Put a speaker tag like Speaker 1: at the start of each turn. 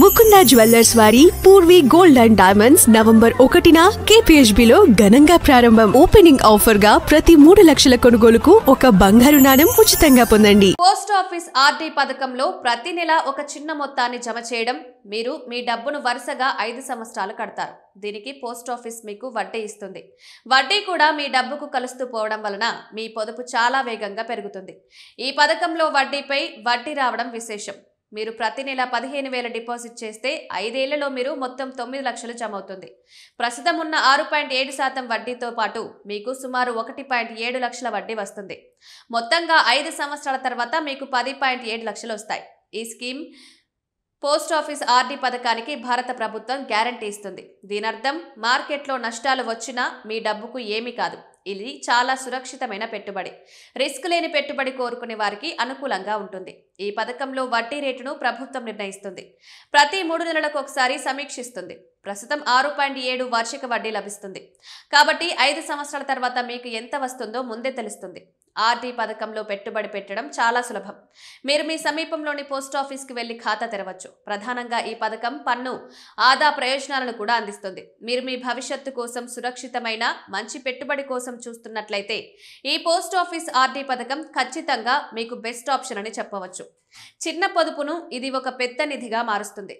Speaker 1: Mukunda jewellers వారి Poorvi gold and diamonds November 1న KPHB లో ఘనంగా ప్రారంభం. ఓపెనింగ్ ఆఫర్ గా ప్రతి 3 లక్షల కొనుగోలుకు ఒక బంగారు నాణెం ఉచితంగా పొందండి.
Speaker 2: పోస్ట్ ఆఫీస్ ఆర్డీ పథకంలో ప్రతి నెల ఒక చిన్న మొత్తాన్ని జమ చేయడం, మీరు మీ డబ్బును వరుసగా 5 సంవత్సరాలు కడతారు. దీనికి పోస్ట్ ఆఫీస్ మీకు వడ్డీ ఇస్తుంది. వడ్డీ కూడా మీ డబ్బుకు కలుస్తూ పోవడం వలన మీ పొదుపు చాలా వేగంగా పెరుగుతుంది. ఈ పథకంలో వడ్డీపై వడ్డీ రావడం విశేషం. మీరు ప్రతి నెల 15,000 డిపాజిట్ చేస్తే 5 ఏళ్లలో మీరు మొత్తం 9 లక్షలు జమ అవుతుంది. ప్రస్తుతం ఉన్న 6.7% వడ్డీతో పాటు మీకు సుమారు 1.7 లక్షల వడ్డీ వస్తుంది. మొత్తంగా 5 సంవత్సరాల తర్వాత మీకు 10.7 లక్షలు వస్తాయి. ఈ స్కీమ్ పోస్ట్ ఆఫీస్ ఆర్డీ పథకానికి భారత ప్రభుత్వం గ్యారంటీ ఇస్తుంది. దీనర్థం మార్కెట్లో నష్టాలు వచ్చినా మీ డబ్బుకు ఏమీ కాదు. ఇది చాలా సురక్షితమైన పెట్టుబడి. రిస్క్ లేని పెట్టుబడి కోరుకునే వారికి అనుకూలంగా ఉంటుంది. ఈ పథకంలో వడ్డీ రేటును ప్రభుత్వం నిర్ణయిస్తుంది. ప్రతి 3 నెలలకు ఒకసారి సమీక్షిస్తుంది. ప్రస్తుతం 6.7 వార్షిక వడ్డీ లభిస్తుంది. కాబట్టి 5 సంవత్సరాల తర్వాత మీకు ఎంత వస్తుందో ముందే తెలుస్తుంది. ఆర్డీ పథకంలో పెట్టుబడి పెట్టడం చాలా సులభం. మీరు మీ సమీపంలోని పోస్ట్ ఆఫీస్కి వెళ్లి ఖాతా తెరవచ్చు. ప్రధానంగా ఈ పథకం పన్ను ఆదా ప్రయోజనాలను కూడా అందిస్తుంది. మీరు మీ భవిష్యత్తు కోసం సురక్షితమైన మంచి పెట్టుబడి కోసం చూస్తున్నట్లయితే ఈ పోస్ట్ ఆఫీస్ ఆర్డీ పథకం ఖచ్చితంగా మీకు బెస్ట్ ఆప్షన్ అని చెప్పవచ్చు. చిన్న పొదుపును ఇది ఒక పెద్ద నిధిగా మారుస్తుంది.